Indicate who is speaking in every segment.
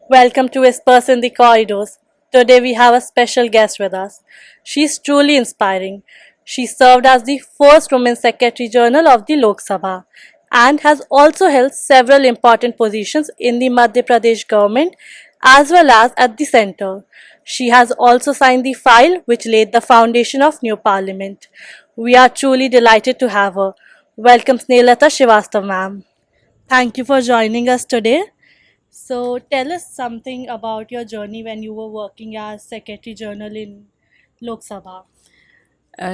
Speaker 1: Welcome to Whispers in the Corridors. Today we have a special guest with us. She's truly inspiring. She served as the first Women Secretary General of the Lok Sabha and has also held several important positions in the Madhya Pradesh government as well as at the centre. She has also signed the file which laid the foundation of new parliament. We are truly delighted to have her. Welcome Snehata Srivastav ma'am. Thank you for joining us today. So tell us something about your journey when you were working as Secretary General in Lok Sabha.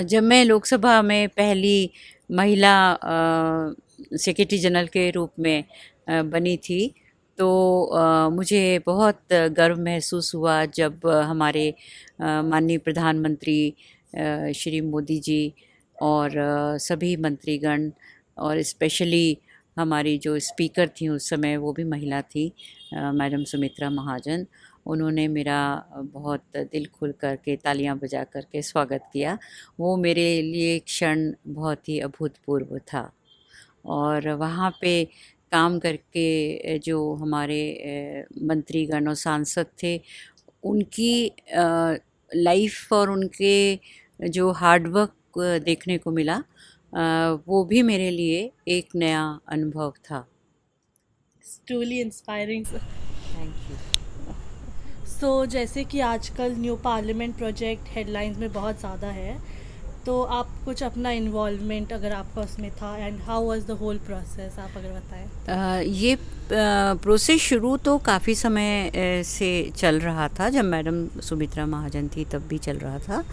Speaker 2: जब मैं लोकसभा में पहली महिला secretary general के रूप में बनी थी तो मुझे बहुत गर्व महसूस हुआ जब हमारे माननीय प्रधानमंत्री श्री मोदी जी और सभी मंत्रीगण और स्पेशली हमारी जो स्पीकर थी उस समय वो भी महिला थी, मैडम सुमित्रा महाजन। उन्होंने मेरा बहुत दिल खुल कर के तालियां बजा कर के स्वागत किया। वो मेरे लिए क्षण बहुत ही अभूतपूर्व था। और वहाँ पे काम करके जो हमारे मंत्रीगण और सांसद थे उनकी लाइफ और उनके जो हार्ड वर्क देखने को मिला, वो भी मेरे लिए एक नया अनुभव था।
Speaker 1: It's truly inspiring.
Speaker 2: Thank you.
Speaker 1: So जैसे कि आजकल न्यू पार्लियामेंट प्रोजेक्ट हेडलाइंस में बहुत ज़्यादा है, तो आप कुछ अपना इन्वॉल्वमेंट अगर आपका उसमें था and how was the whole process आप अगर बताएं।
Speaker 2: ये प्रोसेस शुरू तो काफ़ी समय से चल रहा था, जब मैडम सुमित्रा महाजन थी तब भी चल रहा था,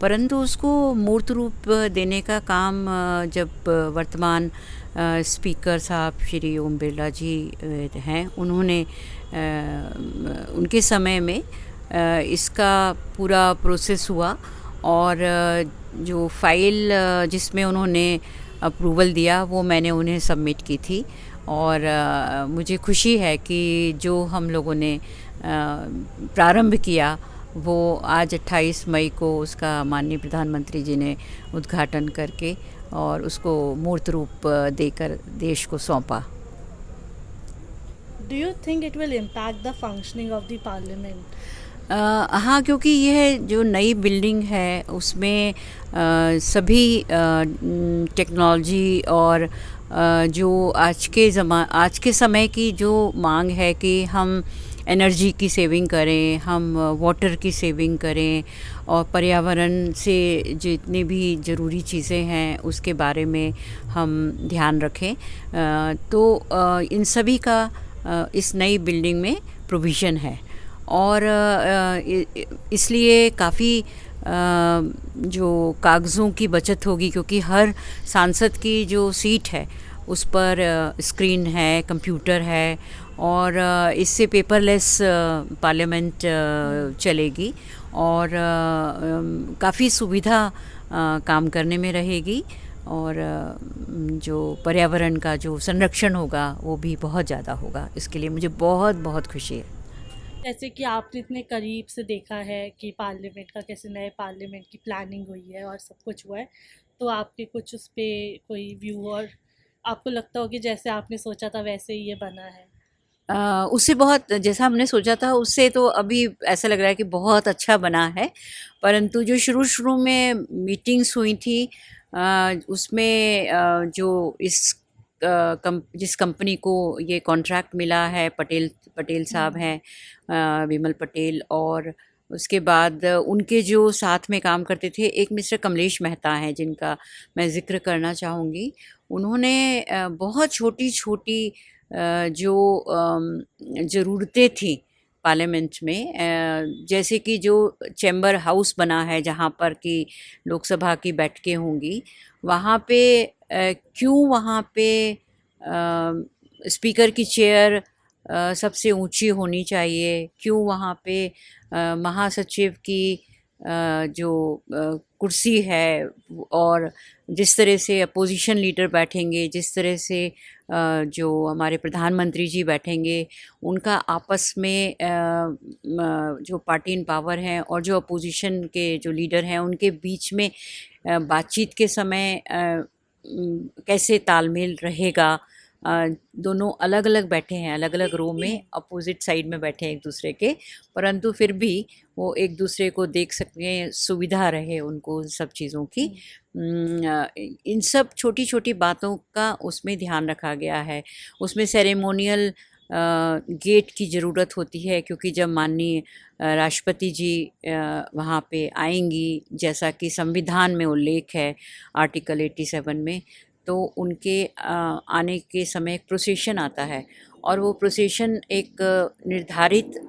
Speaker 2: परंतु उसको मूर्त रूप देने का काम जब वर्तमान स्पीकर साहब श्री ओम बिरला जी हैं, उन्होंने उनके समय में इसका पूरा प्रोसेस हुआ। और जो फाइल जिसमें उन्होंने अप्रूवल दिया वो मैंने उन्हें सबमिट की थी। और मुझे खुशी है कि जो हम लोगों ने प्रारंभ किया वो आज 28 मई को उसका माननीय प्रधानमंत्री जी ने उद्घाटन करके और उसको मूर्त रूप देकर देश को सौंपा।
Speaker 1: Do you think it will impact the functioning of the parliament?
Speaker 2: हाँ, क्योंकि यह जो नई बिल्डिंग है उसमें सभी टेक्नोलॉजी और जो आज के समय की जो मांग है कि हम एनर्जी की सेविंग करें, हम वाटर की सेविंग करें और पर्यावरण से जितनी भी ज़रूरी चीज़ें हैं उसके बारे में हम ध्यान रखें, तो इन सभी का इस नई बिल्डिंग में प्रोविज़न है। और इसलिए काफ़ी जो कागज़ों की बचत होगी, क्योंकि हर सांसद की जो सीट है उस पर स्क्रीन है, कंप्यूटर है, और इससे पेपरलेस पार्लियामेंट चलेगी और काफ़ी सुविधा काम करने में रहेगी। और जो पर्यावरण का जो संरक्षण होगा वो भी बहुत ज़्यादा होगा। इसके लिए मुझे बहुत बहुत खुशी है।
Speaker 1: जैसे कि आपने इतने करीब से देखा है कि पार्लियामेंट का कैसे नए पार्लियामेंट की प्लानिंग हुई है और सब कुछ हुआ है, तो आपके कुछ उस पर कोई व्यू और आपको लगता हो कि जैसे आपने सोचा था वैसे ही ये बना है?
Speaker 2: उससे बहुत जैसा हमने सोचा था उससे तो अभी ऐसा लग रहा है कि बहुत अच्छा बना है। परंतु जो शुरू-शुरू में मीटिंग्स हुई थी, उसमें जो जिस कंपनी को ये कॉन्ट्रैक्ट मिला है, पटेल पटेल साहब हैं, विमल पटेल, और उसके बाद उनके जो साथ में काम करते थे एक मिस्टर कमलेश मेहता हैं जिनका मैं ज़िक्र करना चाहूँगी। उन्होंने बहुत छोटी-छोटी जो ज़रूरतें थी पार्लियामेंट में, जैसे कि जो चैम्बर हाउस बना है जहाँ पर कि लोकसभा की बैठकें होंगी, वहाँ पे क्यों वहाँ पे स्पीकर की चेयर सबसे ऊंची होनी चाहिए, क्यों वहाँ पे महासचिव की जो कुर्सी है और जिस तरह से अपोजिशन लीडर बैठेंगे, जिस तरह से जो हमारे प्रधानमंत्री जी बैठेंगे, उनका आपस में जो पार्टी इन पावर हैं और जो अपोजिशन के जो लीडर हैं उनके बीच में बातचीत के समय कैसे तालमेल रहेगा, दोनों अलग अलग बैठे हैं, अलग अलग रो में अपोजिट साइड में बैठे हैं एक दूसरे के, परंतु फिर भी वो एक दूसरे को देख सकें, सुविधा रहे उनको उन सब चीज़ों की। इन सब छोटी छोटी बातों का उसमें ध्यान रखा गया है। उसमें सेरेमोनियल गेट की ज़रूरत होती है, क्योंकि जब माननीय राष्ट्रपति जी वहाँ पे आएंगी, जैसा कि संविधान में उल्लेख है आर्टिकल 87 में, तो उनके आने के समय एक प्रोसेशन आता है, और वो प्रोसेशन एक निर्धारित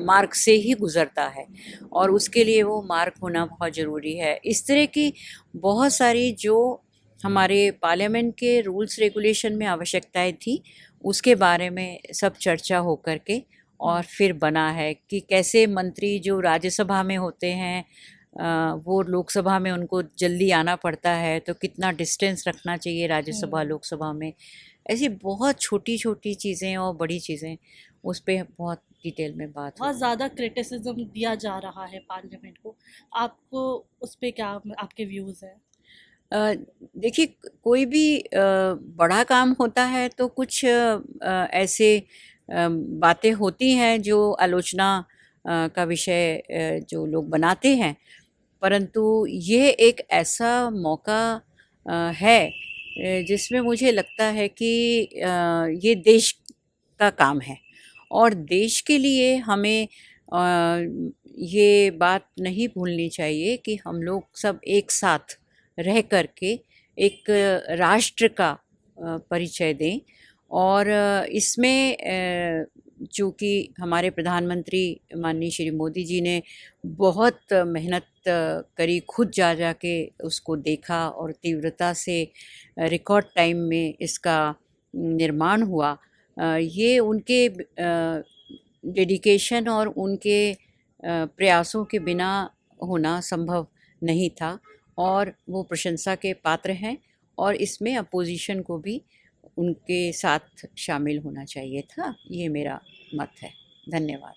Speaker 2: मार्ग से ही गुज़रता है, और उसके लिए वो मार्ग होना बहुत ज़रूरी है। इस तरह की बहुत सारी जो हमारे पार्लियामेंट के रूल्स रेगुलेशन में आवश्यकताएं थी, उसके बारे में सब चर्चा हो कर के और फिर बना है कि कैसे मंत्री जो राज्यसभा में होते हैं वो लोकसभा में उनको जल्दी आना पड़ता है, तो कितना डिस्टेंस रखना चाहिए राज्यसभा लोकसभा में। ऐसी बहुत छोटी छोटी चीज़ें और बड़ी चीज़ें, उस पे बहुत डिटेल में बात
Speaker 1: बहुत
Speaker 2: हुई।
Speaker 1: ज़्यादा क्रिटिसिज्म दिया जा रहा है पार्लियामेंट को, आपको उस पे क्या आपके व्यूज़ हैं?
Speaker 2: देखिए, कोई भी बड़ा काम होता है तो कुछ ऐसे बातें होती हैं जो आलोचना का विषय जो लोग बनाते हैं, परंतु ये एक ऐसा मौका है जिसमें मुझे लगता है कि ये देश का काम है, और देश के लिए हमें ये बात नहीं भूलनी चाहिए कि हम लोग सब एक साथ रह कर के एक राष्ट्र का परिचय दें। और इसमें चूँकि हमारे प्रधानमंत्री माननीय श्री मोदी जी ने बहुत मेहनत करी, खुद जा जा के उसको देखा और तीव्रता से रिकॉर्ड टाइम में इसका निर्माण हुआ। ये उनके डेडिकेशन और उनके प्रयासों के बिना होना संभव नहीं था, और वो प्रशंसा के पात्र हैं, और इसमें अपोजिशन को भी उनके साथ शामिल होना चाहिए था। ये मेरा मत है। धन्यवाद।